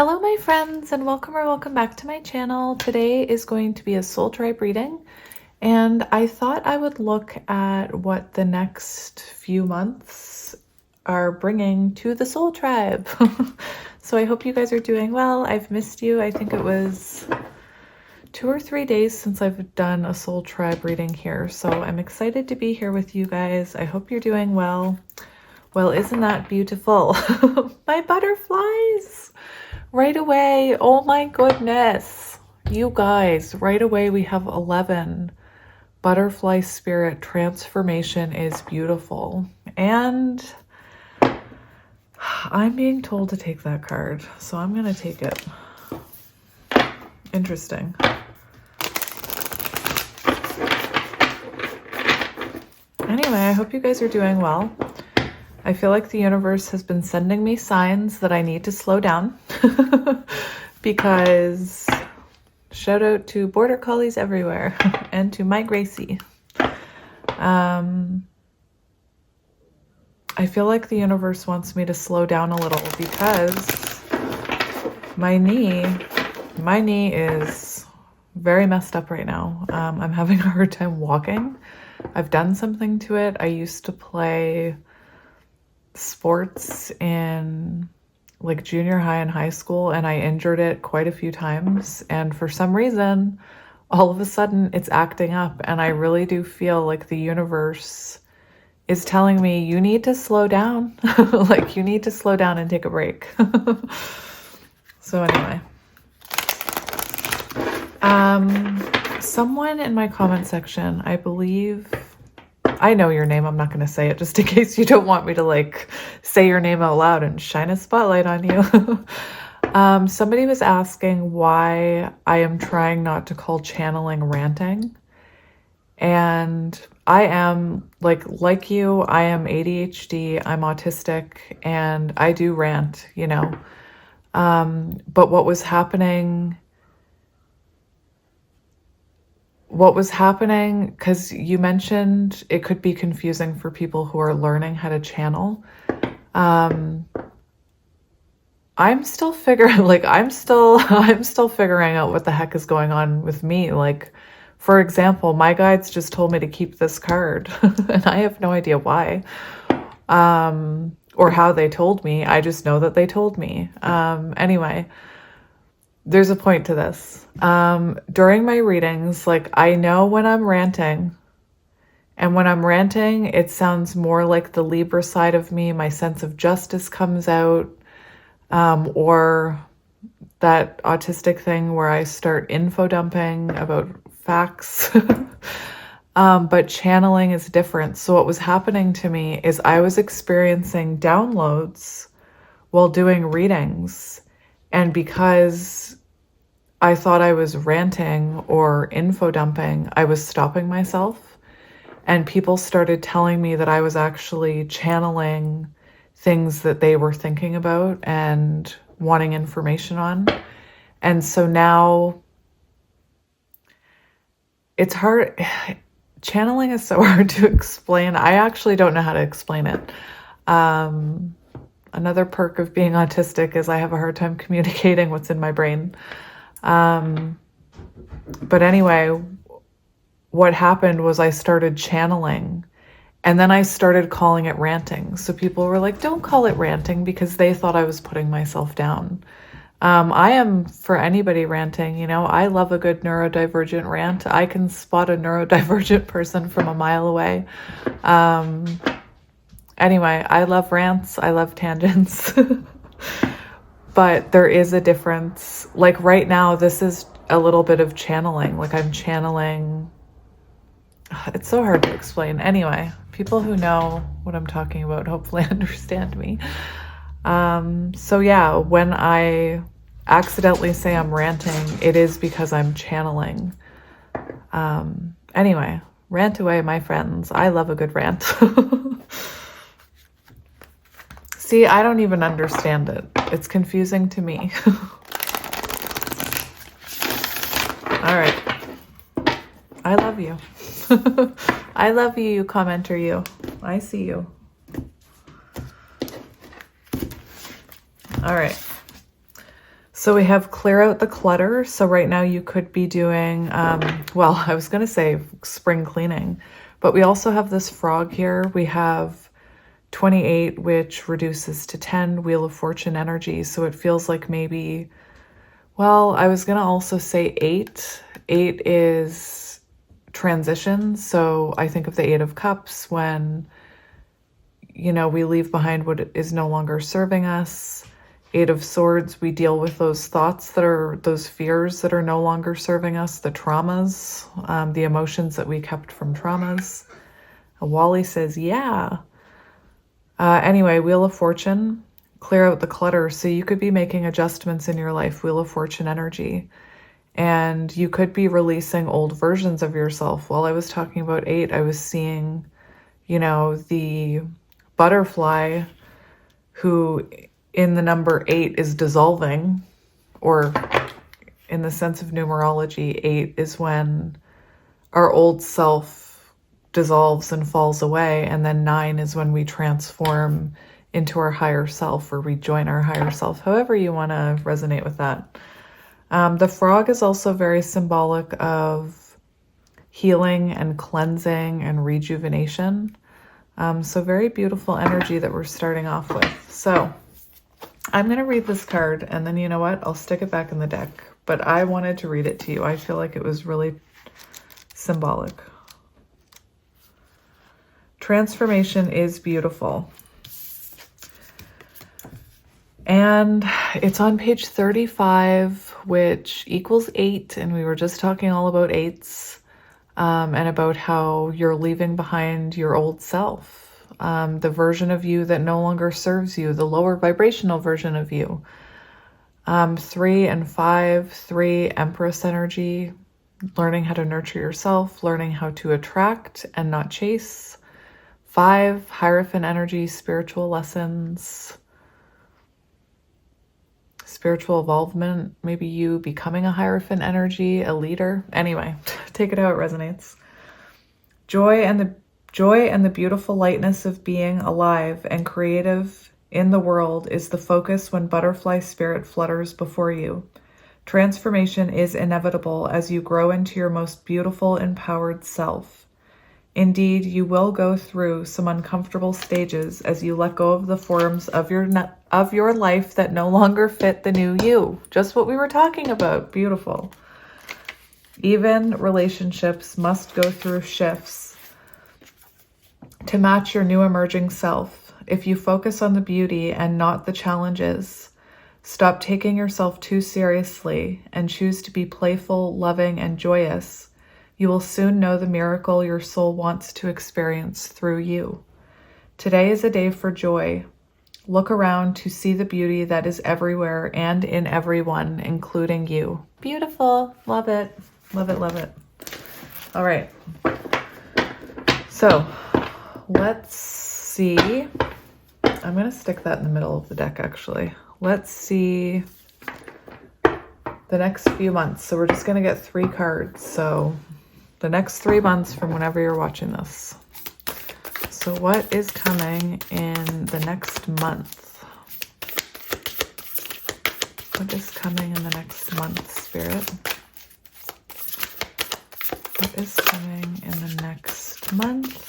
Hello my friends, and welcome back to my channel. Today is going to be a soul tribe reading, and I thought I would look at what the next few months are bringing to the soul tribe. So I hope you guys are doing well. I've missed you. I think it was 2 or 3 days since I've done a soul tribe reading here, so I'm excited to be here with you guys. I hope you're doing well. Well, isn't that beautiful? My butterflies! Right away, oh my goodness. You guys, right away we have 11. Butterfly spirit transformation is beautiful. And I'm being told to take that card, so I'm going to take it. Interesting. Anyway, I hope you guys are doing well. I feel like the universe has been sending me signs that I need to slow down because shout out to border collies everywhere and to my Gracie. I feel like the universe wants me to slow down a little because my knee is very messed up right now. I'm having a hard time walking. I've done something to it. I used to play sports in like junior high and high school, and I injured it quite a few times, and for some reason all of a sudden it's acting up, and I really do feel like the universe is telling me you need to slow down. Like you need to slow down and take a break. So anyway, someone in my comment section, I believe, I know your name, I'm not going to say it just in case you don't want me to like say your name out loud and shine a spotlight on you. Somebody was asking why I am trying not to call channeling ranting. And I am like you, I am ADHD, I'm autistic, and I do rant, you know. But what was happening, because you mentioned it could be confusing for people who are learning how to channel. I'm still figuring out what the heck is going on with me. Like, for example, my guides just told me to keep this card and I have no idea why, or how they told me. I just know that they told me. Anyway, there's a point to this. During my readings, like I know when I'm ranting, and when I'm ranting, it sounds more like the Libra side of me. My sense of justice comes out, or that autistic thing where I start info dumping about facts. But channeling is different. So what was happening to me is I was experiencing downloads while doing readings. And because I thought I was ranting or info dumping, I was stopping myself. And people started telling me that I was actually channeling things that they were thinking about and wanting information on. And so now it's hard. Channeling is so hard to explain. I actually don't know how to explain it. Another perk of being autistic is I have a hard time communicating what's in my brain. But anyway, what happened was I started channeling, and then I started calling it ranting. So people were like, don't call it ranting, because they thought I was putting myself down. I am for anybody ranting, you know. I love a good neurodivergent rant. I can spot a neurodivergent person from a mile away. Anyway, I love rants. I love tangents. But there is a difference. Like right now, this is a little bit of channeling. Like I'm channeling. It's so hard to explain. Anyway, people who know what I'm talking about hopefully understand me. So yeah, when I accidentally say I'm ranting, it is because I'm channeling. Anyway, rant away, my friends. I love a good rant. See, I don't even understand it. It's confusing to me. All right. I love you. I love you, you commenter, you. I see you. All right. So we have clear out the clutter. So right now you could be doing, well, I was going to say spring cleaning, but we also have this frog here. We have 28, which reduces to 10, Wheel of Fortune energy. So it feels like maybe, well, I was going to also say 8. 8 is transition. So I think of the 8 of Cups when, you know, we leave behind what is no longer serving us. 8 of Swords, we deal with those thoughts that are, those fears that are no longer serving us, the traumas, the emotions that we kept from traumas. Wally says, yeah. Anyway, Wheel of Fortune, clear out the clutter. So you could be making adjustments in your life, Wheel of Fortune energy. And you could be releasing old versions of yourself. While I was talking about 8, I was seeing, you know, the butterfly who in the number 8 is dissolving, or in the sense of numerology, 8 is when our old self dissolves and falls away, and then 9 is when we transform into our higher self or rejoin our higher self, however you want to resonate with that. The frog is also very symbolic of healing and cleansing and rejuvenation. So very beautiful energy that we're starting off with. So I'm going to read this card, and then you know what? I'll stick it back in the deck. But I wanted to read it to you. I feel like it was really symbolic. Transformation is beautiful. And it's on page 35, which equals 8. And we were just talking all about 8s and about how you're leaving behind your old self. The version of you that no longer serves you, the lower vibrational version of you. 3 and 5, 3, Empress energy, learning how to nurture yourself, learning how to attract and not chase. 5, Hierophant energy, spiritual lessons, spiritual involvement, maybe you becoming a Hierophant energy, a leader. Anyway, take it how it resonates. Joy and the beautiful lightness of being alive and creative in the world is the focus when butterfly spirit flutters before you. Transformation is inevitable as you grow into your most beautiful, empowered self. Indeed, you will go through some uncomfortable stages as you let go of the forms of your life that no longer fit the new you. Just what we were talking about. Beautiful. Even relationships must go through shifts to match your new emerging self. If you focus on the beauty and not the challenges, stop taking yourself too seriously and choose to be playful, loving, and joyous, you will soon know the miracle your soul wants to experience through you. Today is a day for joy. Look around to see the beauty that is everywhere and in everyone, including you. Beautiful. Love it. Love it, love it. All right. So let's see. I'm going to stick that in the middle of the deck, actually. Let's see the next few months. So we're just going to get 3 cards. So the next 3 months from whenever you're watching this. So what is coming in the next month? What is coming in the next month, Spirit? What is coming in the next month?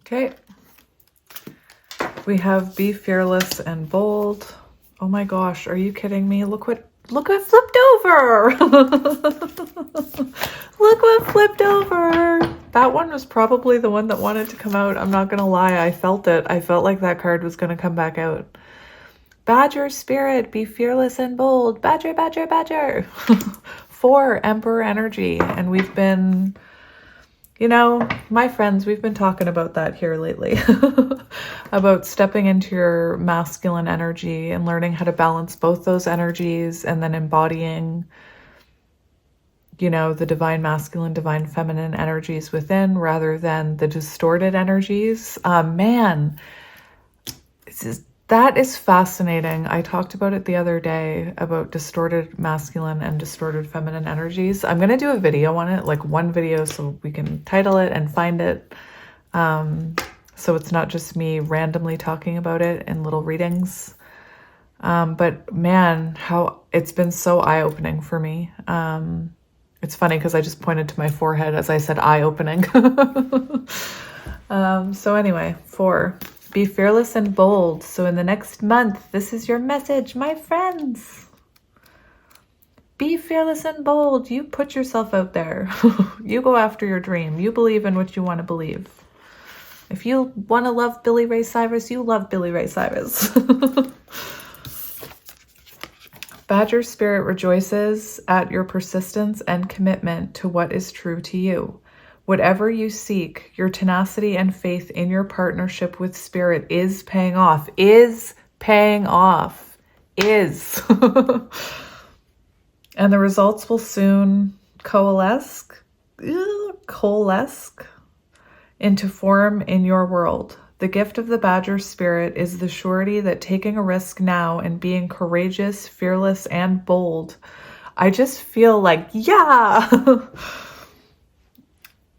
Okay. We have Be Fearless and Bold. Oh my gosh, are you kidding me? Look what flipped over. Look what flipped over. That one was probably the one that wanted to come out. I'm not going to lie. I felt it. I felt like that card was going to come back out. Badger Spirit, be fearless and bold. Badger, badger, badger. 4, Emperor energy. And we've been, you know, my friends, we've been talking about that here lately. About stepping into your masculine energy and learning how to balance both those energies and then embodying, you know, the divine masculine, divine feminine energies within rather than the distorted energies. Man, that is fascinating. I talked about it the other day about distorted masculine and distorted feminine energies. I'm going to do a video on it, like one video so we can title it and find it. So it's not just me randomly talking about it in little readings. But man, how it's been so eye-opening for me. It's funny because I just pointed to my forehead as I said eye-opening. So anyway, 4, be fearless and bold. So in the next month, this is your message, my friends. Be fearless and bold. You put yourself out there. You go after your dream. You believe in what you want to believe. If you want to love Billy Ray Cyrus, you love Billy Ray Cyrus. Badger spirit rejoices at your persistence and commitment to what is true to you. Whatever you seek, your tenacity and faith in your partnership with spirit is paying off. Is paying off. Is. And the results will soon coalesce into form in your world. The gift of the Badger spirit is the surety that taking a risk now and being courageous, fearless, and bold. I just feel like, yeah!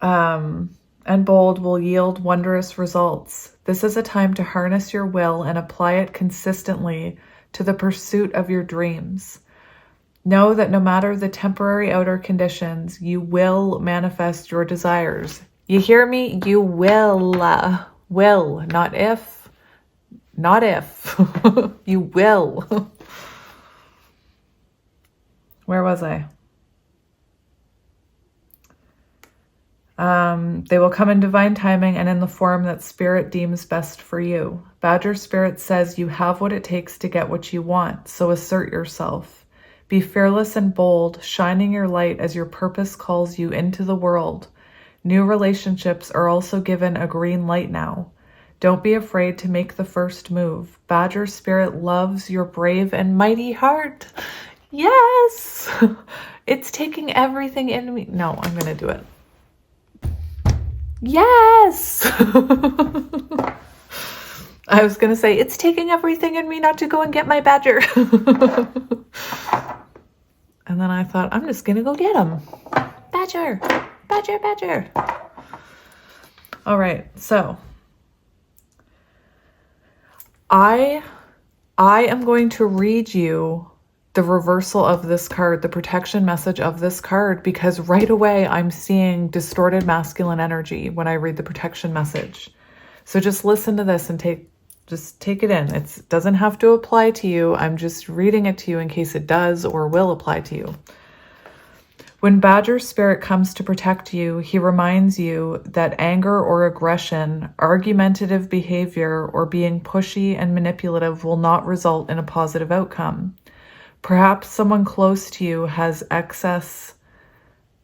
And bold will yield wondrous results. This is a time to harness your will and apply it consistently to the pursuit of your dreams. Know that no matter the temporary outer conditions, you will manifest your desires. You hear me? You will. Will, not if. Not if. You will. Where was I? They will come in divine timing and in the form that spirit deems best for you. Badger spirit says you have what it takes to get what you want, so assert yourself. Be fearless and bold, shining your light as your purpose calls you into the world. New relationships are also given a green light now. Don't be afraid to make the first move. Badger spirit loves your brave and mighty heart. Yes! It's taking everything in me. No, I'm going to do it. Yes! I was going to say, it's taking everything in me not to go and get my badger. And then I thought, I'm just going to go get him. Badger, badger, badger. All right, so I am going to read you the reversal of this card, the protection message of this card, because right away I'm seeing distorted masculine energy when I read the protection message. So just listen to this and take it in. It doesn't have to apply to you. I'm just reading it to you in case it does or will apply to you. When Badger spirit comes to protect you, he reminds you that anger or aggression, argumentative behavior, or being pushy and manipulative will not result in a positive outcome. Perhaps someone close to you has excess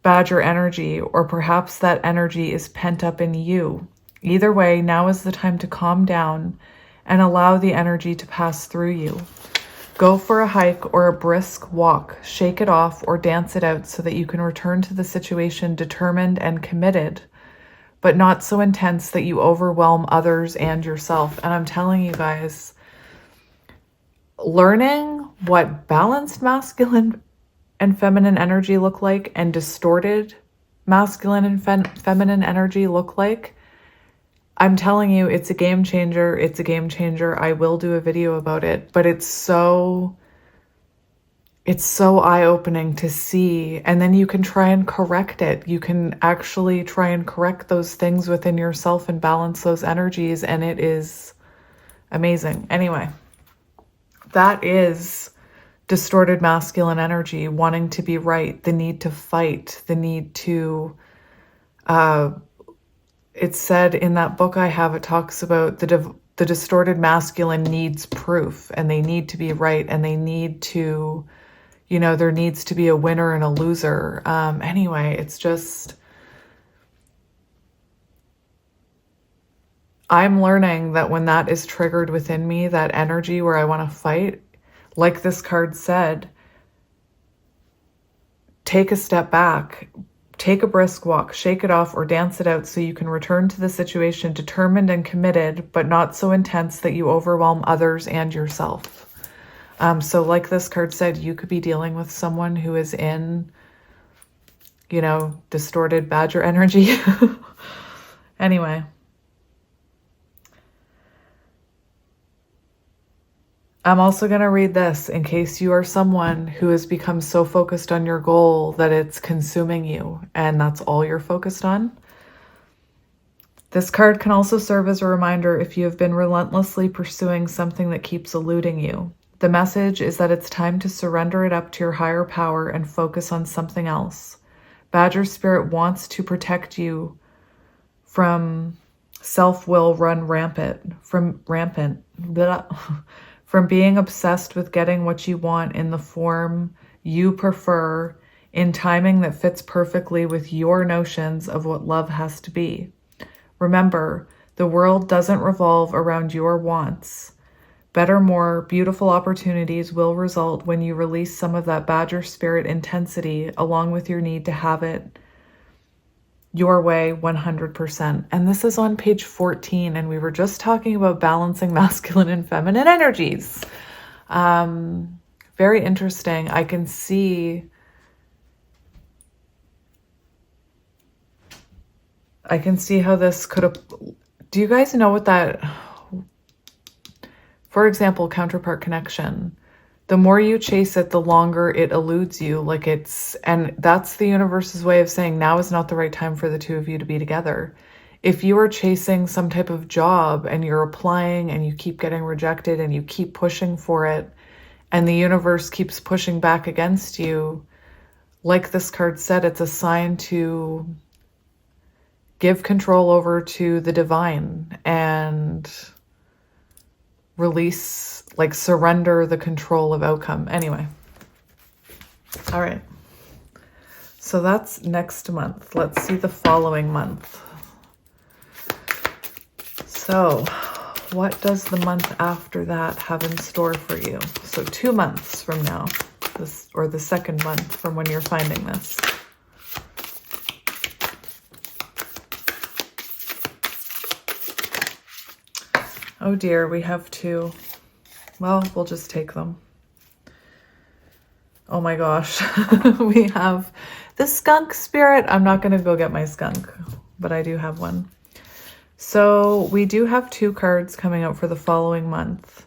Badger energy, or perhaps that energy is pent up in you. Either way, now is the time to calm down and allow the energy to pass through you. Go for a hike or a brisk walk, shake it off or dance it out so that you can return to the situation determined and committed, but not so intense that you overwhelm others and yourself. And I'm telling you guys, learning what balanced masculine and feminine energy look like and distorted masculine and feminine energy look like, I'm telling you, it's a game changer. It's a game changer. I will do a video about it, but it's so eye-opening to see. And then you can try and correct it. You can actually try and correct those things within yourself and balance those energies. And it is amazing. Anyway, that is distorted masculine energy, wanting to be right, the need to fight, the need to, it's said in that book I have, it talks about the distorted masculine needs proof, and they need to be right, and they need to, you know, there needs to be a winner and a loser. Anyway, it's just, I'm learning that when that is triggered within me, that energy where I want to fight, like this card said, take a step back, take a brisk walk, shake it off or dance it out so you can return to the situation determined and committed, but not so intense that you overwhelm others and yourself. So like this card said, you could be dealing with someone who is in, you know, distorted Badger energy. Anyway, I'm also going to read this in case you are someone who has become so focused on your goal that it's consuming you and that's all you're focused on. This card can also serve as a reminder if you have been relentlessly pursuing something that keeps eluding you. The message is that it's time to surrender it up to your higher power and focus on something else. Badger Spirit wants to protect you from self-will run rampant, from being obsessed with getting what you want in the form you prefer, in timing that fits perfectly with your notions of what love has to be. Remember, the world doesn't revolve around your wants. Better, more beautiful opportunities will result when you release some of that Badger Spirit intensity along with your need to have it your way 100%. And this is on page 14, and we were just talking about balancing masculine and feminine energies. Very interesting. I can see how this could have... Do you guys know what that... For example, counterpart connection. The more you chase it, the longer it eludes you. Like it's... And that's the universe's way of saying now is not the right time for the two of you to be together. If you are chasing some type of job and you're applying and you keep getting rejected and you keep pushing for it and the universe keeps pushing back against you, like this card said, it's a sign to give control over to the divine and release, like surrender the control of outcome. Anyway. All right. So that's next month. Let's see the following month. So what does the month after that have in store for you? So 2 months from now, or the second month from when you're finding this. Oh dear, we have 2. Well, we'll just take them. Oh my gosh. We have the skunk spirit. I'm not going to go get my skunk, but I do have one. So we do have 2 cards coming out for the following month.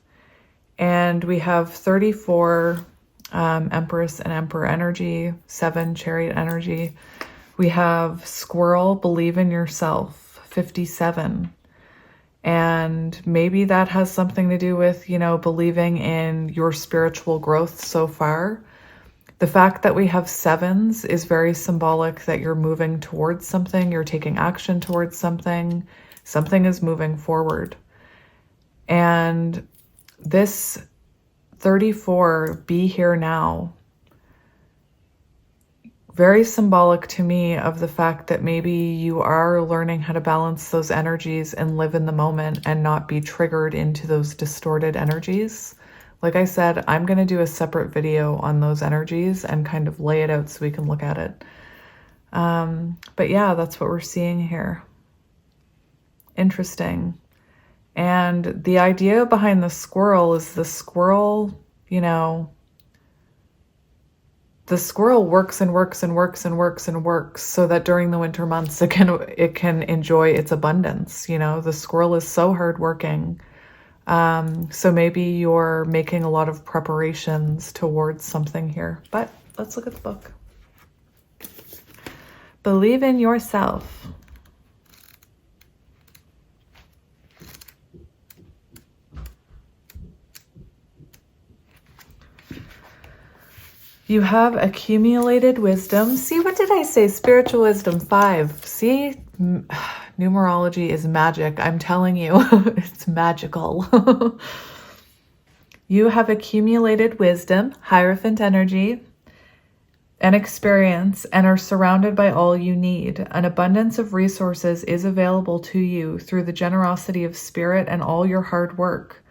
And we have 34 Empress and Emperor energy, 7 Chariot energy. We have Squirrel, Believe in Yourself, 57. And maybe that has something to do with, you know, believing in your spiritual growth so far. The fact that we have 7s is very symbolic that you're moving towards something, you're taking action towards something, something is moving forward. And this 34, be here now, very symbolic to me of the fact that maybe you are learning how to balance those energies and live in the moment and not be triggered into those distorted energies. Like I said, I'm going to do a separate video on those energies and kind of lay it out so we can look at it. But yeah, that's what we're seeing here. Interesting. And the idea behind the squirrel is the squirrel, you know, the squirrel works and works and works and works and works so that during the winter months it can enjoy its abundance. You know, the squirrel is so hardworking. So maybe you're making a lot of preparations towards something here. But let's look at the book. Believe in yourself. You have accumulated wisdom. See, what did I say? Spiritual wisdom 5. See, numerology is magic. I'm telling you, it's magical. You have accumulated wisdom, Hierophant energy, and experience, and are surrounded by all you need. An abundance of resources is available to you through the generosity of spirit and all your hard work.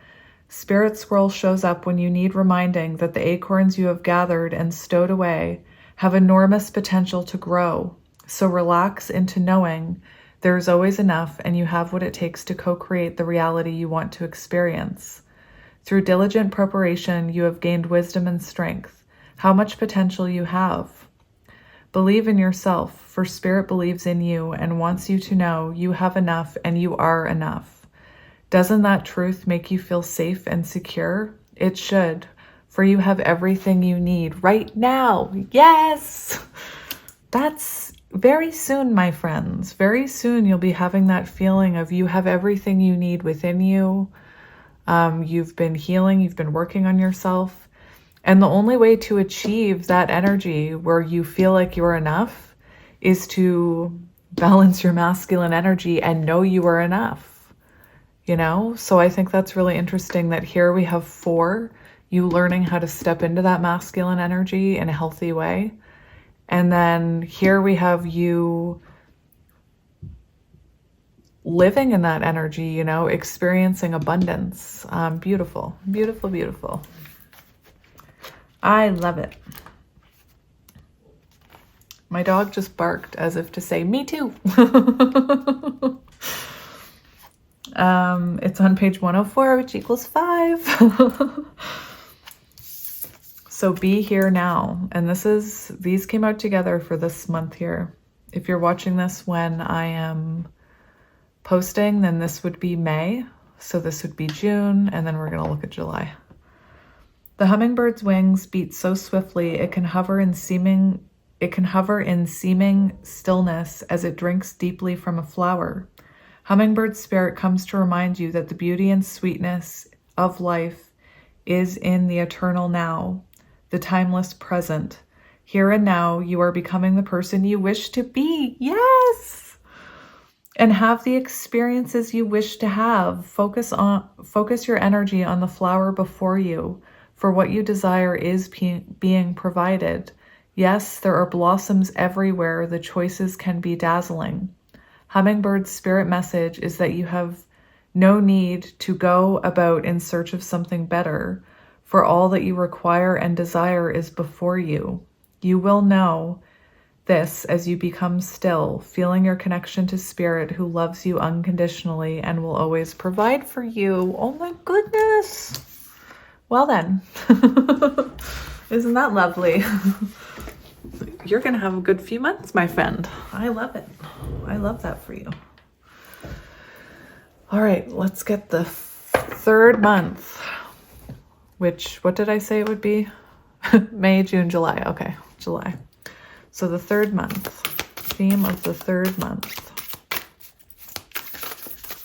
Spirit Squirrel shows up when you need reminding that the acorns you have gathered and stowed away have enormous potential to grow. So relax into knowing there is always enough and you have what it takes to co-create the reality you want to experience. Through diligent preparation, you have gained wisdom and strength. How much potential you have. Believe in yourself, for Spirit believes in you and wants you to know you have enough and you are enough. Doesn't that truth make you feel safe and secure? It should. For you have everything you need right now. Yes! That's very soon, my friends. Very soon you'll be having that feeling of you have everything you need within you. You've been healing, you've been working on yourself. And the only way to achieve that energy where you feel like you're enough is to balance your masculine energy and know you are enough, you know? So I think that's really interesting that here we have 4, you learning how to step into that masculine energy in a healthy way. And then here we have you living in that energy, you know, experiencing abundance. Beautiful, beautiful, beautiful. I love it. My dog just barked as if to say, me too. It's on page 104, which equals 5. So be here now. And these came out together for this month here. If you're watching this when I am posting, then this would be May. So this would be June, and then we're going to look at July. The hummingbird's wings beat so swiftly it can hover in seeming stillness as it drinks deeply from a flower. Hummingbird's spirit comes to remind you that the beauty and sweetness of life is in the eternal now, the timeless present. Here and now, you are becoming the person you wish to be. Yes! And have the experiences you wish to have. Focus your energy on the flower before you, for what you desire is being provided. Yes, there are blossoms everywhere. The choices can be dazzling. Hummingbird's spirit message is that you have no need to go about in search of something better, for all that you require and desire is before you. You will know this as you become still, feeling your connection to Spirit who loves you unconditionally and will always provide for you. Oh my goodness. Well then, isn't that lovely? You're going to have a good few months, my friend. I love it. I love that for you. All right, let's get the 3rd month, which, what did I say it would be? May, June, July. Okay, July. So the 3rd month, theme of the 3rd month.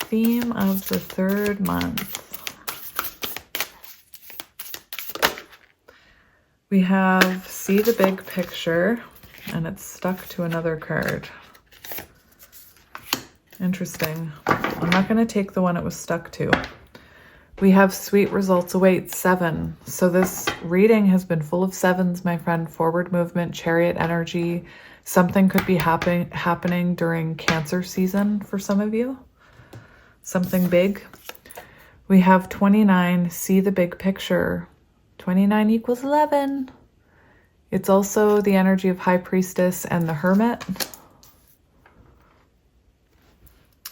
Theme of the 3rd month. We have see the big picture, and it's stuck to another card. Interesting. I'm not going to take the one it was stuck to. We have sweet results await, 7. So this reading has been full of 7s, my friend. Forward movement, chariot energy. Something could be happening during Cancer season for some of you. Something big. We have 29, see the big picture. 29 equals 11. It's also the energy of High Priestess and the Hermit.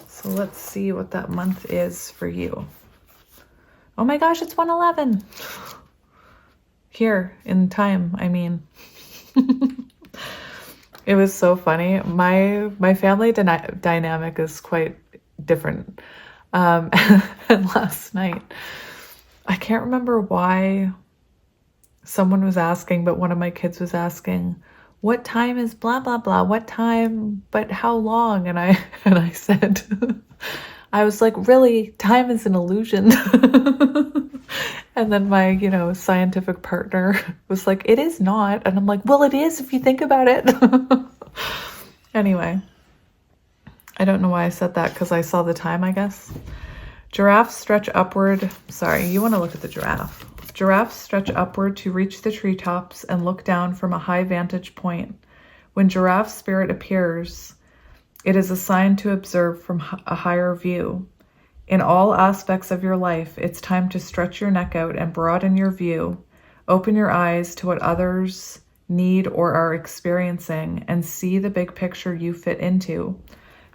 So let's see what that month is for you. Oh my gosh, it's 111. Here in time, I mean. It was so funny. My family dynamic is quite different. And last night, I can't remember why someone was asking, but one of my kids was asking, what time is blah, blah, blah? What time, but how long? And I said, I was like, really, time is an illusion. And then my, scientific partner was like, it is not. And I'm like, well, it is if you think about it. Anyway, I don't know why I said that, because I saw the time, I guess. Giraffes stretch upward. Sorry, you want to look at the giraffe. Giraffes stretch upward to reach the treetops and look down from a high vantage point. When giraffe spirit appears, it is a sign to observe from a higher view. In all aspects of your life, it's time to stretch your neck out and broaden your view. Open your eyes to what others need or are experiencing and see the big picture you fit into.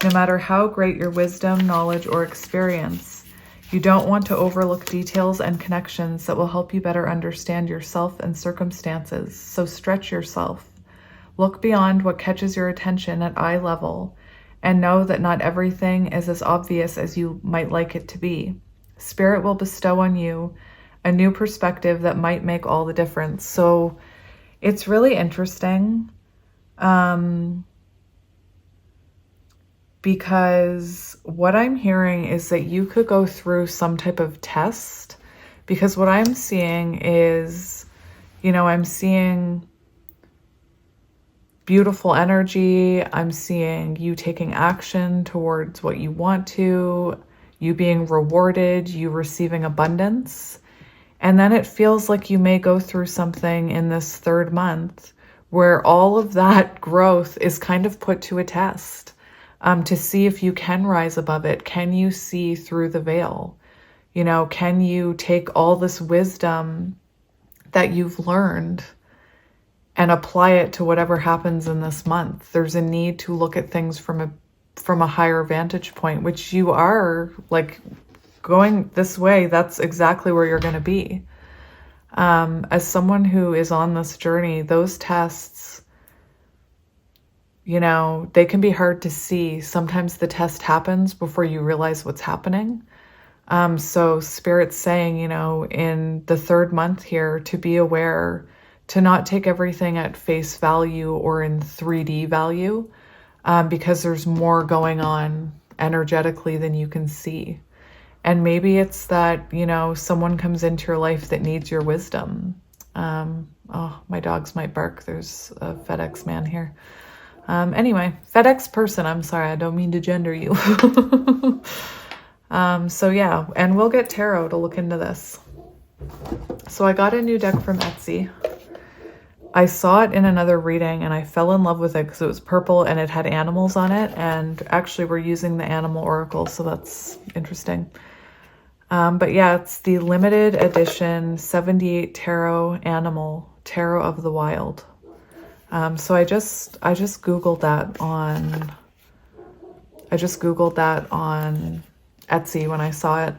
No matter how great your wisdom, knowledge, or experience, you don't want to overlook details and connections that will help you better understand yourself and circumstances. So stretch yourself. Look beyond what catches your attention at eye level and know that not everything is as obvious as you might like it to be. Spirit will bestow on you a new perspective that might make all the difference. So it's really interesting because what I'm hearing is that you could go through some type of test, because what I'm seeing is, I'm seeing beautiful energy. I'm seeing you taking action towards what you want to, you being rewarded, you receiving abundance. And then it feels like you may go through something in this third month where all of that growth is kind of put to a test, to see if you can rise above it. Can you see through the veil? Can you take all this wisdom that you've learned and apply it to whatever happens in this month? There's a need to look at things from a higher vantage point, which you are, like, going this way. That's exactly where you're going to be. As someone who is on this journey, those tests, they can be hard to see. Sometimes the test happens before you realize what's happening. So Spirit's saying, in the third month here, to be aware, to not take everything at face value or in 3D value, because there's more going on energetically than you can see. And maybe it's that, someone comes into your life that needs your wisdom. Oh, my dogs might bark. There's a FedEx man here. Anyway, FedEx person, I'm sorry, I don't mean to gender you. So yeah, and we'll get tarot to look into this. So I got a new deck from Etsy. I saw it in another reading and I fell in love with it because it was purple and it had animals on it. And actually we're using the animal oracle, so that's interesting. But yeah, it's the limited edition 78 tarot animal, Tarot of the Wild. So I just Googled that on Etsy when I saw it.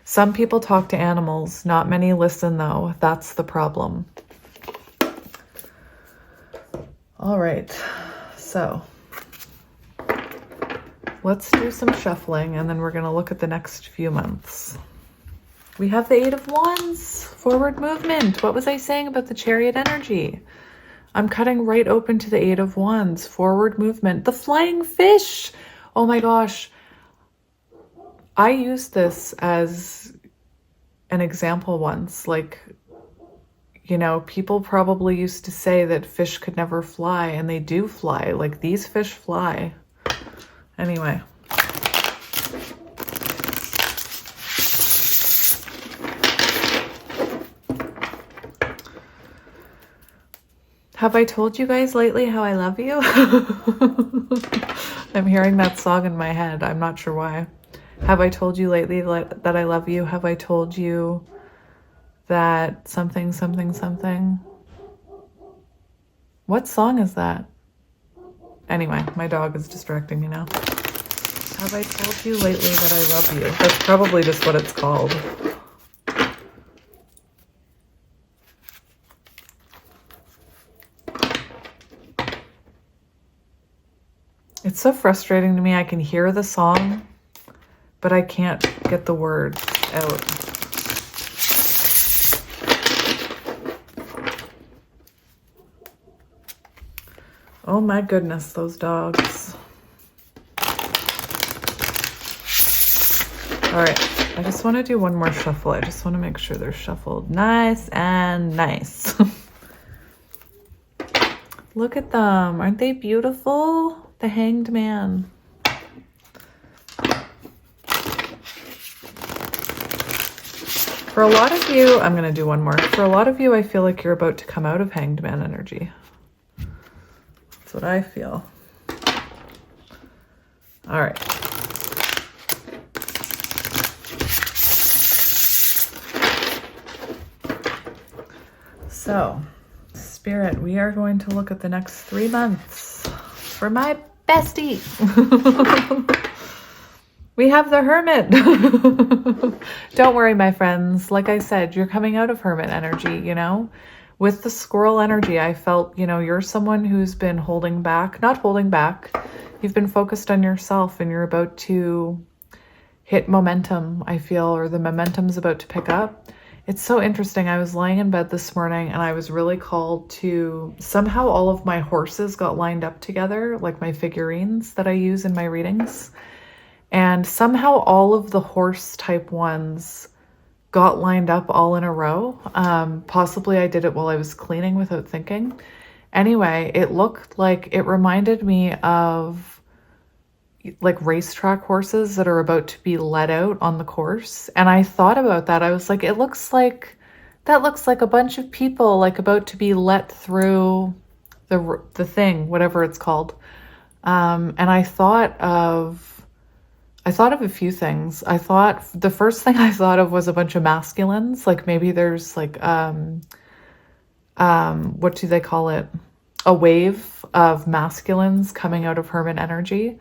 Some people talk to animals, not many listen though. That's the problem. All right, so let's do some shuffling and then we're going to look at the next few months. We have the Eight of Wands, forward movement. What was I saying about the Chariot energy? I'm cutting right open to the Eight of Wands, forward movement. The flying fish. Oh my gosh. I used this as an example once. Like, people probably used to say that fish could never fly, and they do fly. Like, these fish fly. Anyway. Have I told you guys lately how I love you? I'm hearing that song in my head. I'm not sure why. Have I told you lately that I love you? Have I told you that something, something, something? What song is that? Anyway, my dog is distracting me now. Have I told you lately that I love you? That's probably just what it's called. It's so frustrating to me. I can hear the song, but I can't get the words out. Oh my goodness, those dogs. All right, I just want to do one more shuffle. I just want to make sure they're shuffled nice and nice. Look at them. Aren't they beautiful? The Hanged Man. For a lot of you, I'm going to do one more. For a lot of you, I feel like you're about to come out of Hanged Man energy. That's what I feel. All right. So, Spirit, we are going to look at the next 3 months for my bestie. We have the Hermit. Don't worry, my friends. Like I said, you're coming out of Hermit energy, With the squirrel energy, I felt, you're someone who's been holding back. Not holding back. You've been focused on yourself and you're about to hit momentum, I feel, or the momentum's about to pick up. It's so interesting. I was lying in bed this morning and I was really called to, somehow all of my horses got lined up together, like my figurines that I use in my readings. And somehow all of the horse type ones got lined up all in a row. Possibly I did it while I was cleaning without thinking. Anyway, it looked like, it reminded me of like racetrack horses that are about to be let out on the course. And I thought about that. I was like, that looks like a bunch of people like about to be let through the thing, whatever it's called. And I thought of a few things. The first thing I thought of was a bunch of masculines. Like maybe there's like, what do they call it? A wave of masculines coming out of hermit energy.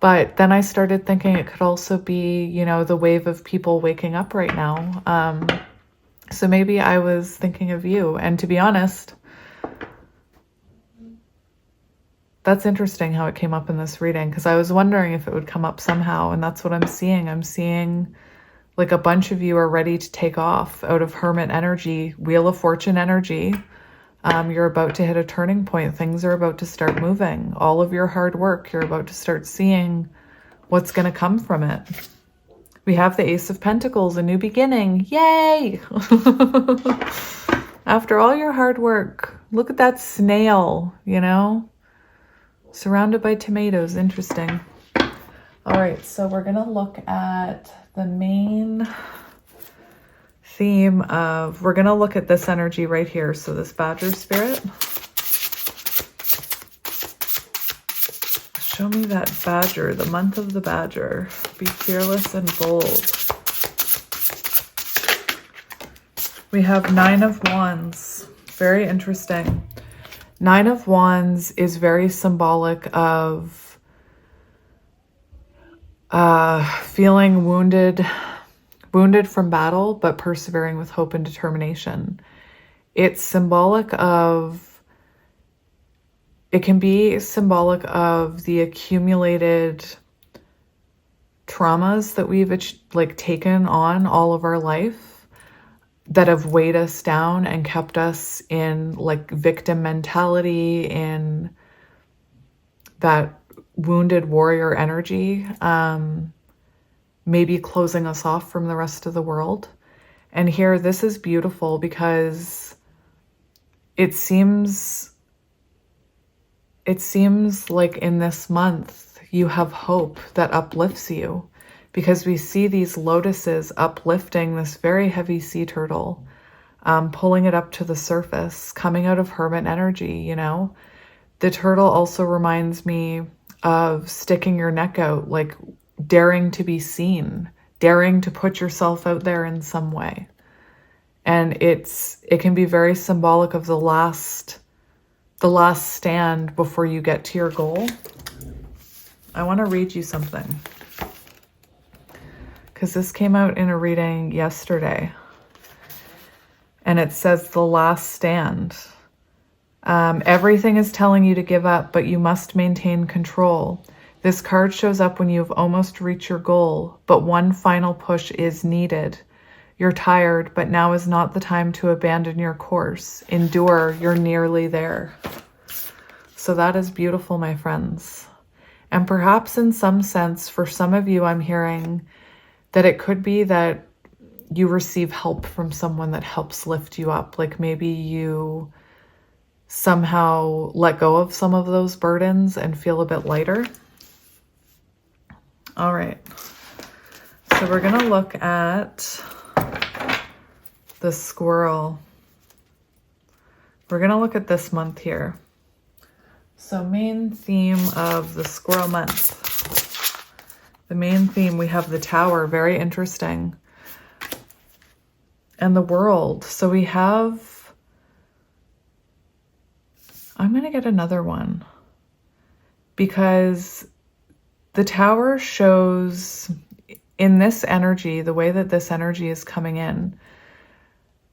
But then I started thinking it could also be, you know, the wave of people waking up right now. So maybe I was thinking of you. And to be honest, that's interesting how it came up in this reading, because I was wondering if it would come up somehow. And that's what I'm seeing. I'm seeing like a bunch of you are ready to take off out of hermit energy, Wheel of Fortune energy. You're about to hit a turning point. Things are about to start moving. All of your hard work, you're about to start seeing what's going to come from it. We have the Ace of Pentacles, a new beginning. Yay! After all your hard work, look at that snail, you know? Surrounded by tomatoes. Interesting. All right, so we're going to look at the main theme of, we're going to look at this energy right here. So this Badger spirit. Show me that Badger, the month of the Badger. Be fearless and bold. We have Nine of Wands. Very interesting. Nine of Wands is very symbolic of feeling wounded from battle, but persevering with hope and determination. It's symbolic of, it can be symbolic of the accumulated traumas that we've like taken on all of our life that have weighed us down and kept us in like victim mentality, in that wounded warrior energy. Maybe closing us off from the rest of the world. And here, this is beautiful because it seems like in this month, you have hope that uplifts you, because we see these lotuses uplifting this very heavy sea turtle, pulling it up to the surface, coming out of hermit energy, you know? The turtle also reminds me of sticking your neck out, like daring to be seen, daring to put yourself out there in some way. And it can be very symbolic of the last stand before you get to your goal. I want to read you something, because this came out in a reading yesterday, and it says the last stand. Everything is telling you to give up, but you must maintain control. This card shows up when you've almost reached your goal, but one final push is needed. You're tired, but now is not the time to abandon your course. Endure, you're nearly there. So that is beautiful, my friends. And perhaps in some sense, for some of you, I'm hearing that it could be that you receive help from someone that helps lift you up. Like maybe you somehow let go of some of those burdens and feel a bit lighter. All right, so we're gonna look at the squirrel. We're gonna look at this month here. So main theme of the squirrel month. The main theme, we have the Tower, very interesting. And the World. So we have, I'm gonna get another one, because the Tower shows in this energy, the way that this energy is coming in,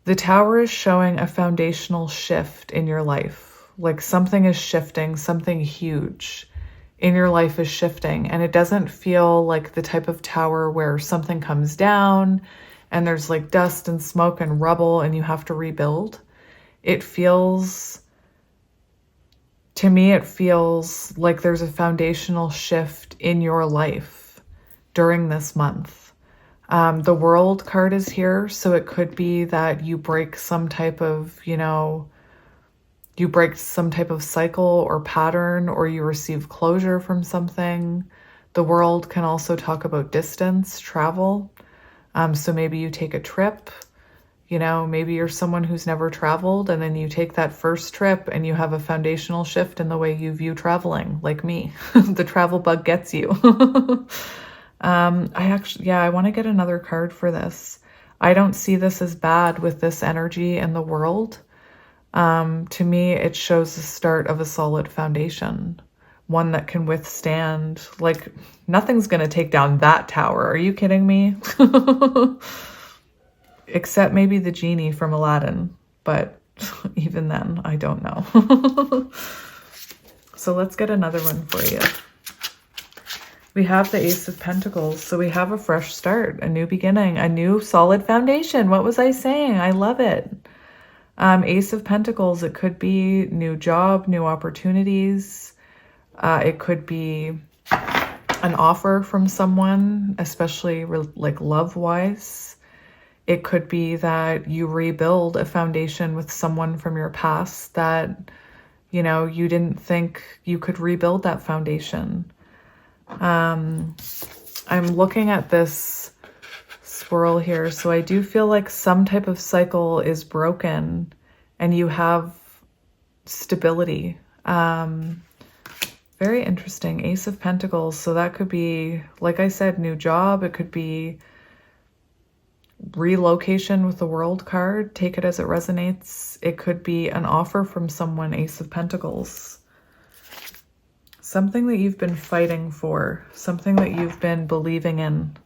the Tower is showing a foundational shift in your life. Like something is shifting, something huge in your life is shifting. And it doesn't feel like the type of tower where something comes down and there's like dust and smoke and rubble and you have to rebuild. It feels, to me, it feels like there's a foundational shift in your life during this month. The World card is here, so it could be that you break some type of, you break some type of cycle or pattern, or you receive closure from something. The World can also talk about distance, travel. So maybe you take a trip, maybe you're someone who's never traveled, and then you take that first trip and you have a foundational shift in the way you view traveling, like me. The travel bug gets you. I want to get another card for this. I don't see this as bad with this energy in the World. To me, it shows the start of a solid foundation, one that can withstand, like, nothing's going to take down that tower. Are you kidding me? Except maybe the genie from Aladdin, but even then, I don't know. So let's get another one for you. We have the Ace of Pentacles, so we have a fresh start, a new beginning, a new solid foundation. What was I saying? I love it. Ace of Pentacles, it could be new job, new opportunities. It could be an offer from someone, especially like love-wise. It could be that you rebuild a foundation with someone from your past that, you didn't think you could rebuild that foundation. I'm looking at this swirl here, so I do feel like some type of cycle is broken and you have stability. Very interesting. Ace of Pentacles. So that could be, like I said, new job. It could be relocation with the World card. Take it as it resonates. It could be an offer from someone, Ace of Pentacles. Something that you've been fighting for, something that you've been believing in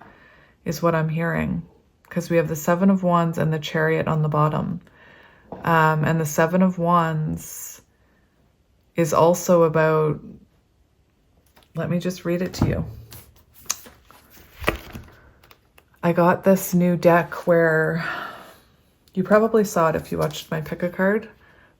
is what I'm hearing. Because we have the Seven of Wands and the Chariot on the bottom. And the Seven of Wands is also about, let me just read it to you. I got this new deck where, you probably saw it if you watched my pick a card,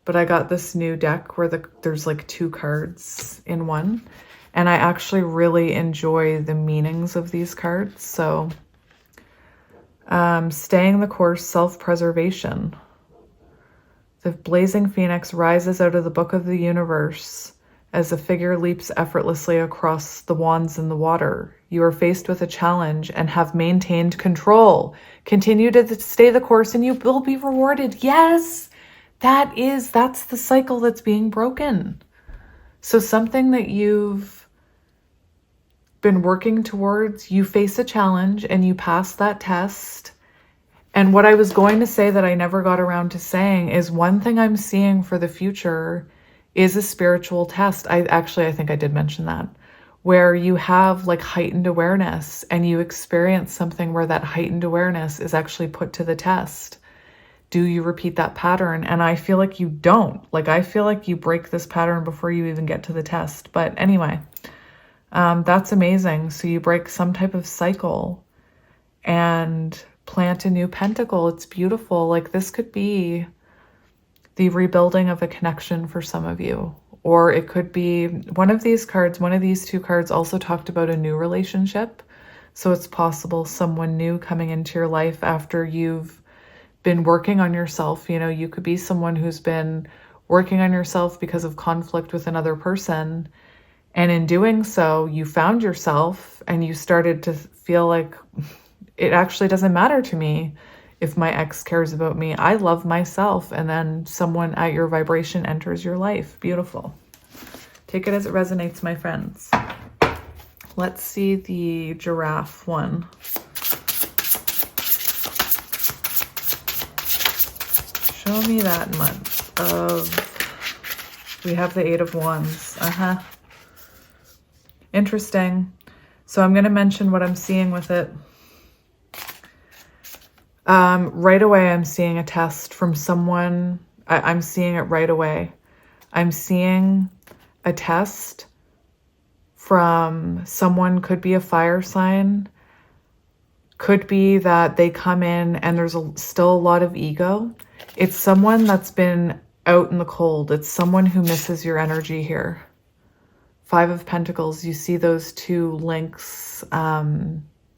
but I got this new deck where there's like 2 cards in one. And I actually really enjoy the meanings of these cards. So, staying the course, self-preservation. The blazing phoenix rises out of the book of the universe as a figure leaps effortlessly across the wands in the water. You are faced with a challenge and have maintained control. Continue to stay the course and you will be rewarded. Yes, that's the cycle that's being broken. So something that you've been working towards, you face a challenge and you pass that test. And what I was going to say that I never got around to saying is, one thing I'm seeing for the future is a spiritual test. I think I did mention that, where you have like heightened awareness and you experience something where that heightened awareness is actually put to the test. Do you repeat that pattern? And I feel like you don't. Like, I feel like you break this pattern before you even get to the test. But anyway, that's amazing. So you break some type of cycle and plant a new pentacle. It's beautiful. Like, this could be the rebuilding of a connection for some of you. Or it could be one of these cards, one of these 2 cards also talked about a new relationship. So it's possible someone new coming into your life after you've been working on yourself. You could be someone who's been working on yourself because of conflict with another person. And in doing so, you found yourself and you started to feel like, it actually doesn't matter to me if my ex cares about me. I love myself. And then someone at your vibration enters your life. Beautiful. Take it as it resonates, my friends. Let's see the giraffe one. Show me that month of, we have the 8 of Wands. Interesting. So I'm going to mention what I'm seeing with it. Right away, I'm seeing a test from someone. I'm seeing it right away. I'm seeing a test from someone, could be a fire sign, Could be that they come in and there's still a lot of ego. It's someone that's been out in the cold. It's someone who misses your energy here. Five of Pentacles, you see those two links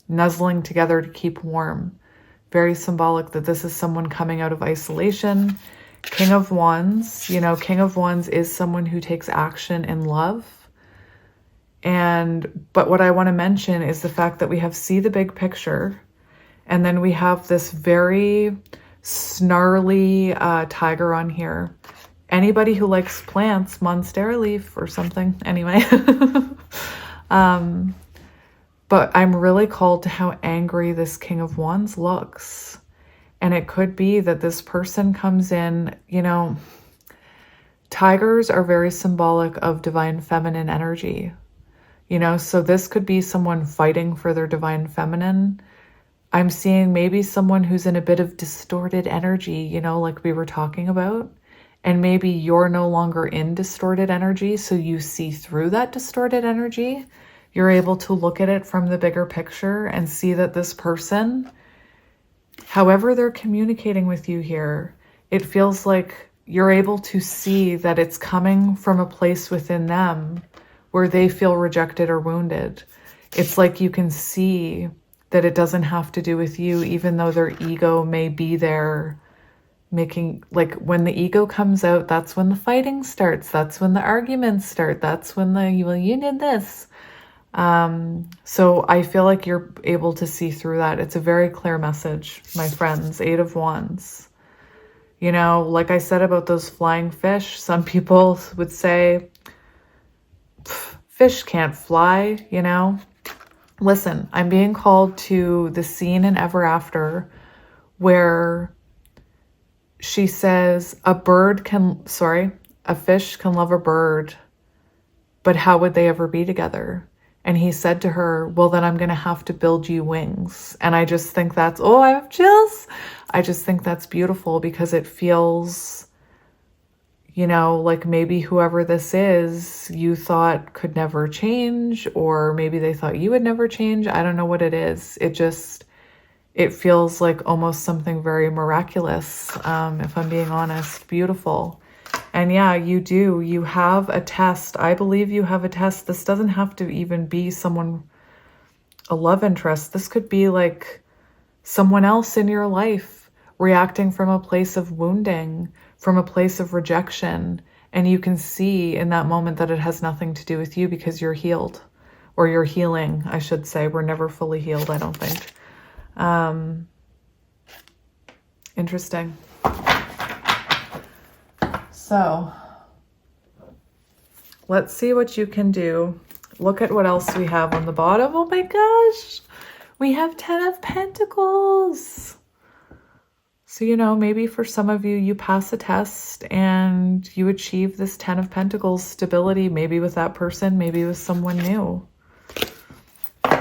nuzzling together to keep warm. Very symbolic that this is someone coming out of isolation. King of Wands, you know, King of Wands is someone who takes action in love. But what I want to mention is the fact that we have see the big picture, and then we have this very snarly tiger on here. Anybody who likes plants, monstera leaf or something, anyway. But I'm really called to how angry this King of Wands looks. And it could be that this person comes in, you know, tigers are very symbolic of divine feminine energy. You know, so this could be someone fighting for their divine feminine. I'm seeing maybe someone who's in a bit of distorted energy, you know, like we were talking about. And maybe you're no longer in distorted energy, so you see through that distorted energy. You're able to look at it from the bigger picture and see that this person, however they're communicating with you here, it feels like you're able to see that it's coming from a place within them where they feel rejected or wounded. It's like you can see that it doesn't have to do with you, even though their ego may be there making, like when the ego comes out, that's when the fighting starts. That's when the arguments start. That's when well, you did this. So I feel like you're able to see through that. It's a very clear message, my friends. Eight of Wands. You know, like I said about those flying fish, some people would say, fish can't fly, you know. Listen, I'm being called to the scene in Ever After where she says a fish can love a bird, but how would they ever be together? And he said to her, well, then I'm going to have to build you wings. And I just think that's, oh, I have chills. I just think that's beautiful because it feels, you know, like maybe whoever this is, you thought could never change, or maybe they thought you would never change. I don't know what it is. It feels like almost something very miraculous, if I'm being honest. Beautiful. And yeah, you have a test. I believe you have a test. This doesn't have to even be a love interest. This could be like someone else in your life reacting from a place of wounding, from a place of rejection. And you can see in that moment that it has nothing to do with you because you're healed, or you're healing, I should say. We're never fully healed, I don't think. Interesting. So let's see what you can do. Look at what else we have on the bottom. Oh my gosh, we have 10 of Pentacles. So, you know, maybe for some of you, you pass a test and you achieve this 10 of Pentacles stability, maybe with that person, maybe with someone new.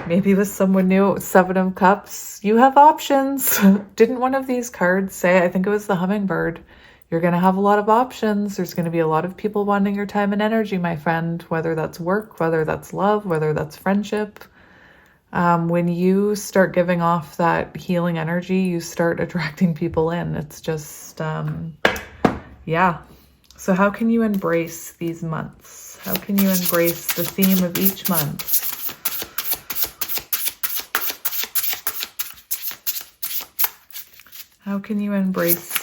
Maybe with someone new. 7 of Cups. You have options. Didn't one of these cards say, I think it was the hummingbird, you're going to have a lot of options. There's going to be a lot of people wanting your time and energy, my friend, whether that's work, whether that's love, whether that's friendship. When you start giving off that healing energy, you start attracting people in. It's just, yeah. So how can you embrace these months? How can you embrace the theme of each month? How can you embrace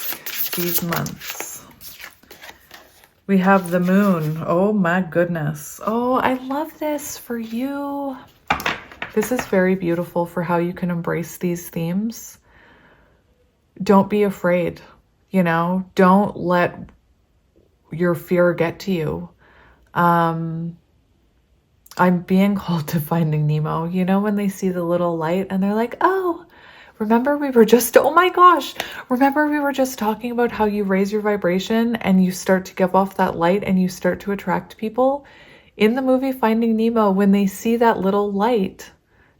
these months? We have the moon. Oh my goodness. Oh, I love this for you. This is very beautiful for how you can embrace these themes. Don't be afraid, you know, don't let your fear get to you. I'm being called to Finding Nemo. You know, when they see the little light and they're like, oh, remember we were just, oh my gosh, remember we were just talking about how you raise your vibration and you start to give off that light and you start to attract people? In the movie Finding Nemo, when they see that little light,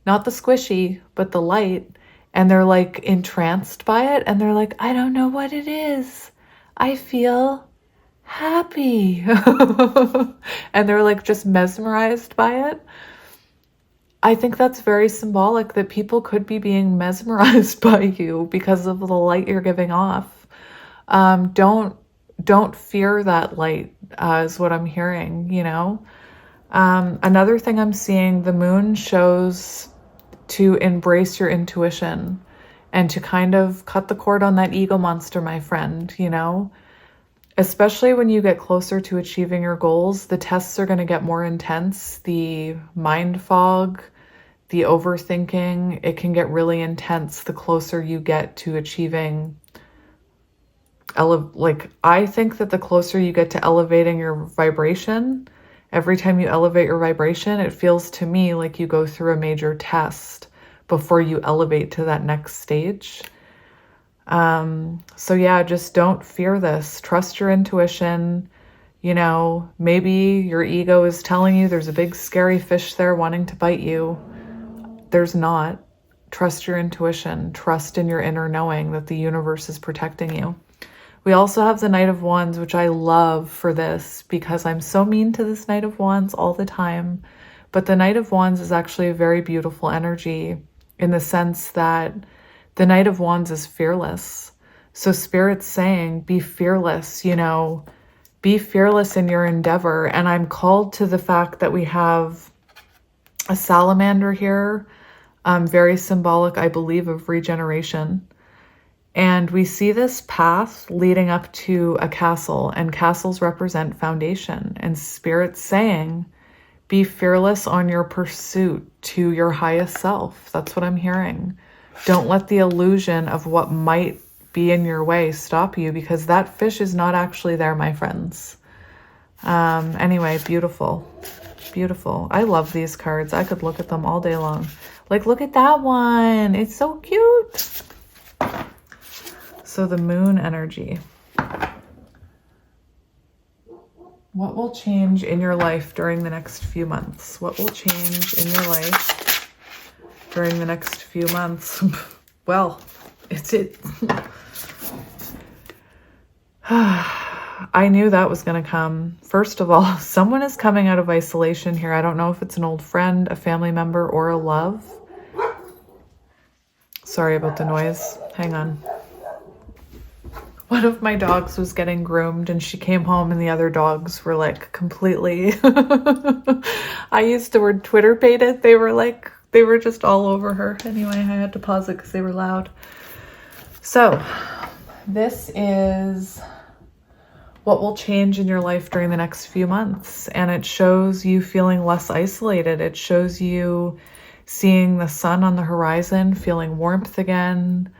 not the squishy, but the light, and they're like entranced by it, and they're like, I don't know what it is. I feel happy. And they're like just mesmerized by it. I think that's very symbolic that people could be being mesmerized by you because of the light you're giving off. Don't fear that light, is what I'm hearing, you know? Another thing I'm seeing, the moon shows to embrace your intuition and to kind of cut the cord on that ego monster, my friend, you know? Especially when you get closer to achieving your goals, the tests are going to get more intense. The mind fog, the overthinking, it can get really intense the closer you get to achieving. Like, I think that the closer you get to elevating your vibration, every time you elevate your vibration, it feels to me like you go through a major test before you elevate to that next stage. So yeah, just don't fear this. Trust your intuition. You know, maybe your ego is telling you there's a big scary fish there wanting to bite you. There's not. Trust your intuition. Trust in your inner knowing that the universe is protecting you. We also have the Knight of Wands, which I love for this because I'm so mean to this Knight of Wands all the time. But the Knight of Wands is actually a very beautiful energy in the sense that the Knight of Wands is fearless. So Spirit's saying, be fearless, you know, be fearless in your endeavor. And I'm called to the fact that we have a salamander here, very symbolic, I believe, of regeneration. And we see this path leading up to a castle, and castles represent foundation. And Spirit's saying, be fearless on your pursuit to your highest self. That's what I'm hearing. Don't let the illusion of what might be in your way stop you, because that fish is not actually there, my friends. Anyway, beautiful. Beautiful. I love these cards. I could look at them all day long. Like, look at that one. It's so cute. So the moon energy. What will change in your life during the next few months? What will change in your life during the next few months? Well, it's it. I knew that was going to come. First of all, someone is coming out of isolation here. I don't know if it's an old friend, a family member, or a love. Sorry about the noise. Hang on. One of my dogs was getting groomed and she came home and the other dogs were like completely, I used the word Twitter baited. They were just all over her. Anyway, I had to pause it because they were loud. So this is what will change in your life during the next few months. And it shows you feeling less isolated. It shows you seeing the sun on the horizon, feeling warmth again,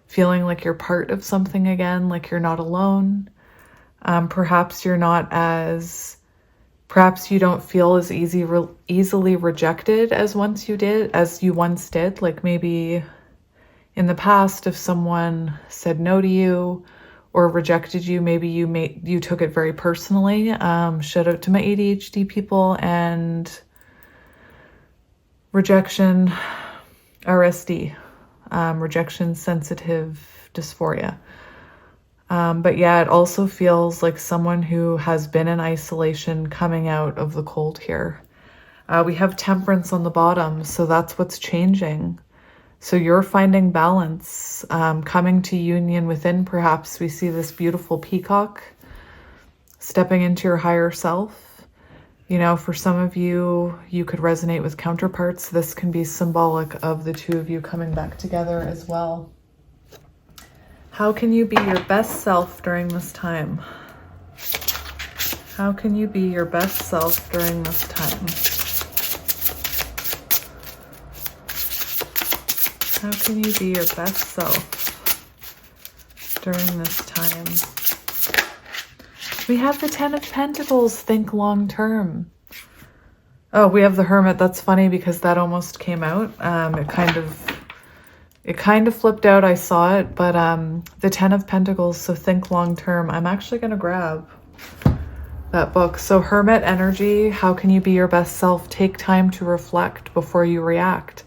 feeling like you're part of something again, like you're not alone. Perhaps you don't feel as easily rejected as you once did. Like maybe in the past, if someone said no to you or rejected you, maybe you took it very personally. Shout out to my ADHD people and rejection, RSD. Rejection sensitive dysphoria. But yeah, it also feels like someone who has been in isolation coming out of the cold here. We have temperance on the bottom, so that's what's changing. So you're finding balance, coming to union within. Perhaps we see this beautiful peacock stepping into your higher self. You know, for some of you, you could resonate with counterparts. This can be symbolic of the two of you coming back together as well. How can you be your best self during this time? How can you be your best self during this time? How can you be your best self during this time? We have the 10 of Pentacles, think long term. Oh, we have the Hermit. That's funny because that almost came out. It kind of flipped out. I saw it, but the 10 of Pentacles, so think long term. I'm actually going to grab that book. So Hermit energy, how can you be your best self? Take time to reflect before you react.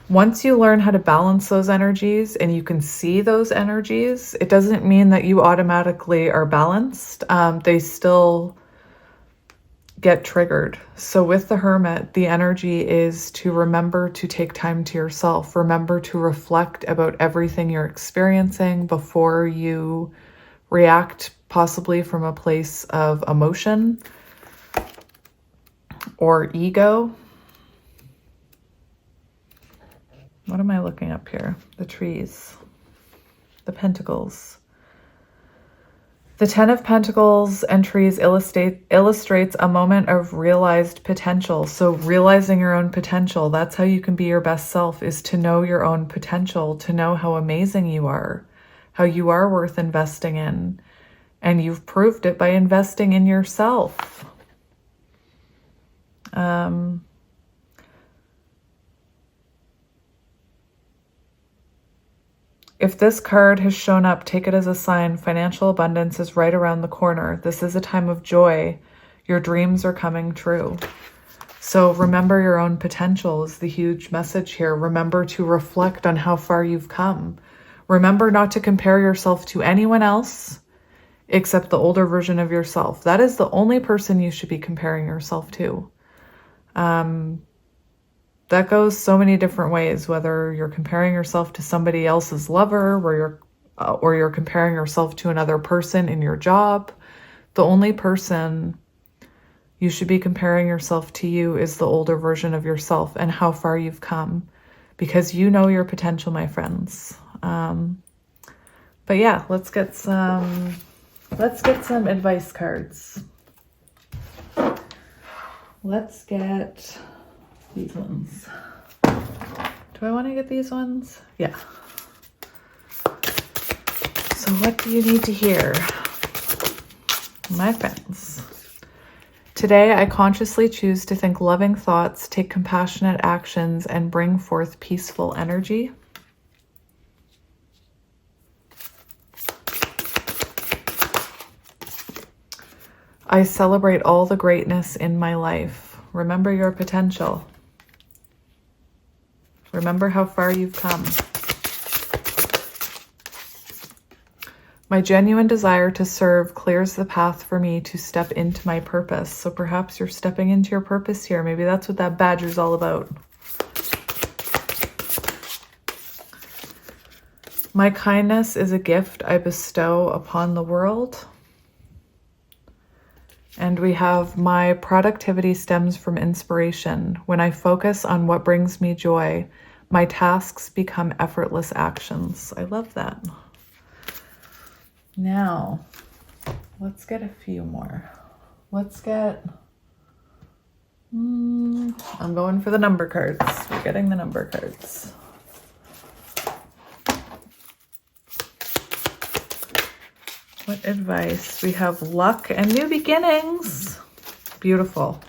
Once you learn how to balance those energies and you can see those energies, it doesn't mean that you automatically are balanced. They still get triggered. So with the Hermit, the energy is to remember to take time to yourself. Remember to reflect about everything you're experiencing before you react, possibly from a place of emotion or ego. What am I looking up here? The trees, the pentacles. The Ten of Pentacles and trees illustrates a moment of realized potential. So realizing your own potential, that's how you can be your best self, is to know your own potential, to know how amazing you are, how you are worth investing in. And you've proved it by investing in yourself. If this card has shown up, take it as a sign. Financial abundance is right around the corner. This is a time of joy. Your dreams are coming true. So remember your own potential is the huge message here. Remember to reflect on how far you've come. Remember not to compare yourself to anyone else except the older version of yourself. That is the only person you should be comparing yourself to. That goes so many different ways, whether you're comparing yourself to somebody else's lover, or you're comparing yourself to another person in your job. The only person you should be comparing yourself to you is the older version of yourself and how far you've come, because you know your potential, my friends. But yeah, let's get some advice cards. Let's get these ones. Do I want to get these ones? Yeah. So what do you need to hear, my friends? Today, I consciously choose to think loving thoughts, take compassionate actions, and bring forth peaceful energy. I celebrate all the greatness in my life. Remember your potential. Remember how far you've come. My genuine desire to serve clears the path for me to step into my purpose. So perhaps you're stepping into your purpose here. Maybe that's what that badger's all about. My kindness is a gift I bestow upon the world. And we have my productivity stems from inspiration. When I focus on what brings me joy, my tasks become effortless actions. I love that. Now, let's get a few more. Let's get, I'm going for the number cards. We're getting the number cards. What advice? We have luck and new beginnings. Beautiful.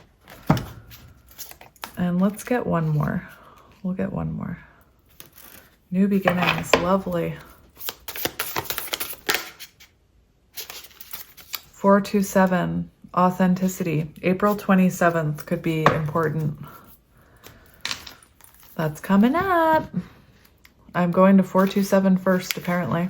And let's get one more. We'll get one more. New beginnings. Lovely. 427. Authenticity. April 27th could be important. That's coming up. I'm going to 427 first, apparently.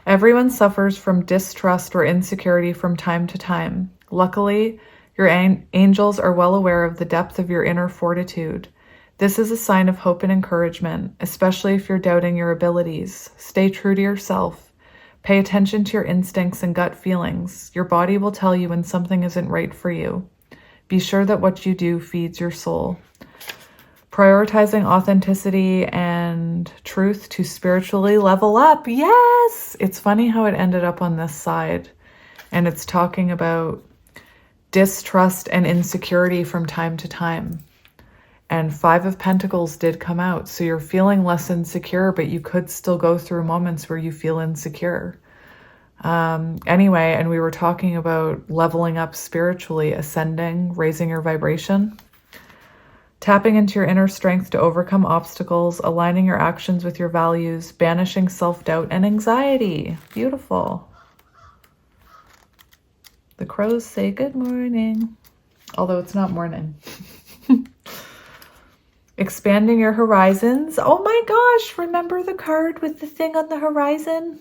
Everyone suffers from distrust or insecurity from time to time. Luckily, your angels are well aware of the depth of your inner fortitude. This is a sign of hope and encouragement, especially if you're doubting your abilities. Stay true to yourself. Pay attention to your instincts and gut feelings. Your body will tell you when something isn't right for you. Be sure that what you do feeds your soul. Prioritizing authenticity and truth to spiritually level up. Yes! It's funny how it ended up on this side. And it's talking about distrust and insecurity from time to time. And 5 of Pentacles did come out. So you're feeling less insecure, but you could still go through moments where you feel insecure. Anyway, and we were talking about leveling up spiritually, ascending, raising your vibration. Tapping into your inner strength to overcome obstacles, aligning your actions with your values, banishing self-doubt and anxiety. Beautiful. The crows say good morning, although it's not morning. Expanding your horizons. Oh my gosh, remember the card with the thing on the horizon?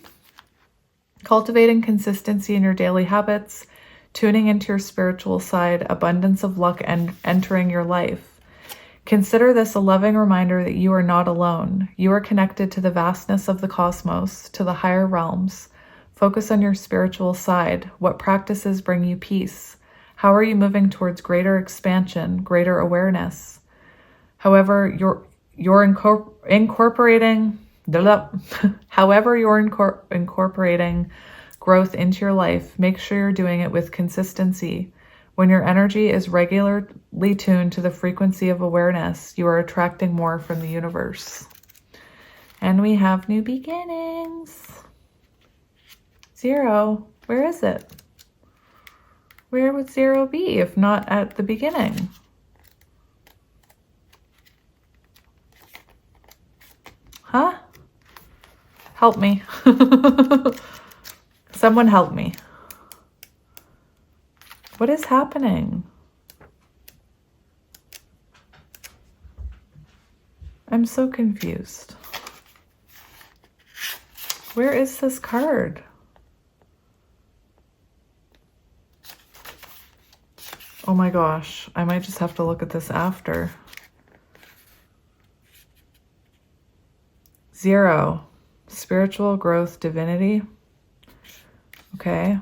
Cultivating consistency in your daily habits. tuning into your spiritual side, abundance of luck and entering your life. Consider this a loving reminder that you are not alone. You are connected to the vastness of the cosmos, to the higher realms. Focus on your spiritual side. What practices bring you peace? How are you moving towards greater expansion, greater awareness? However, you're incorporating growth into your life, make sure you're doing it with consistency. When your energy is regularly tuned to the frequency of awareness, you are attracting more from the universe. And we have new beginnings. 0, where is it? Where would 0 be if not at the beginning? Huh? Help me. Someone help me. What is happening? I'm so confused. Where is this card? Oh my gosh, I might just have to look at this after. 0, spiritual growth, divinity. Okay,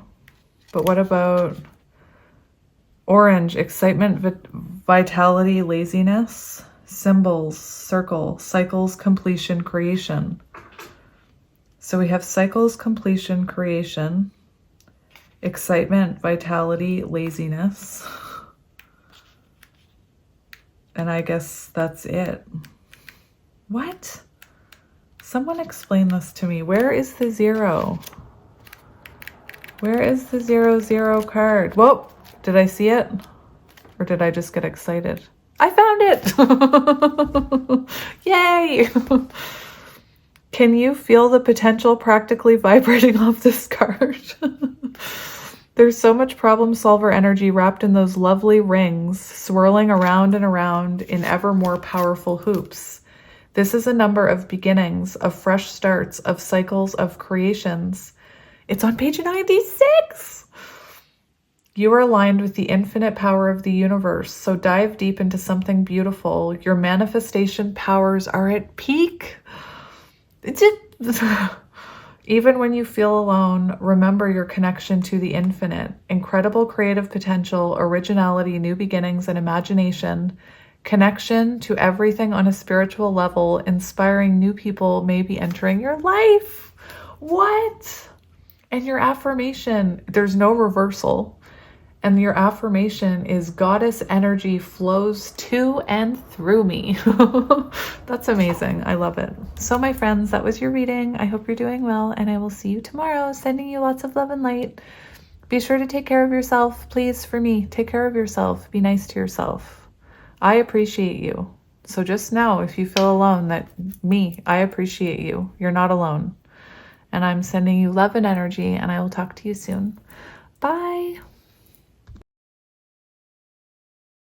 but what about orange, excitement, vitality, laziness, symbols, circle, cycles, completion, creation. So we have cycles, completion, creation, excitement, vitality, laziness. And I guess that's it. What? Someone explain this to me. Where is the 0? Where is the 0 card? Whoa, did I see it? Or did I just get excited? I found it! Yay! Can you feel the potential practically vibrating off this card? There's so much problem solver energy wrapped in those lovely rings, swirling around and around in ever more powerful hoops. This is a number of beginnings, of fresh starts, of cycles, of creations. It's on page 96. You are aligned with the infinite power of the universe, so dive deep into something beautiful. Your manifestation powers are at peak. Even when you feel alone, remember your connection to the infinite. Incredible creative potential, originality, new beginnings, and imagination. Connection to everything on a spiritual level, inspiring new people may be entering your life. What? And your affirmation, there's no reversal. And your affirmation is goddess energy flows to and through me. That's amazing. I love it. So my friends, that was your reading. I hope you're doing well, and I will see you tomorrow, sending you lots of love and light. Be sure to take care of yourself. Please, for me, take care of yourself. Be nice to yourself. I appreciate you. So just know, if you feel alone, that I appreciate you. You're not alone. And I'm sending you love and energy, and I will talk to you soon. Bye.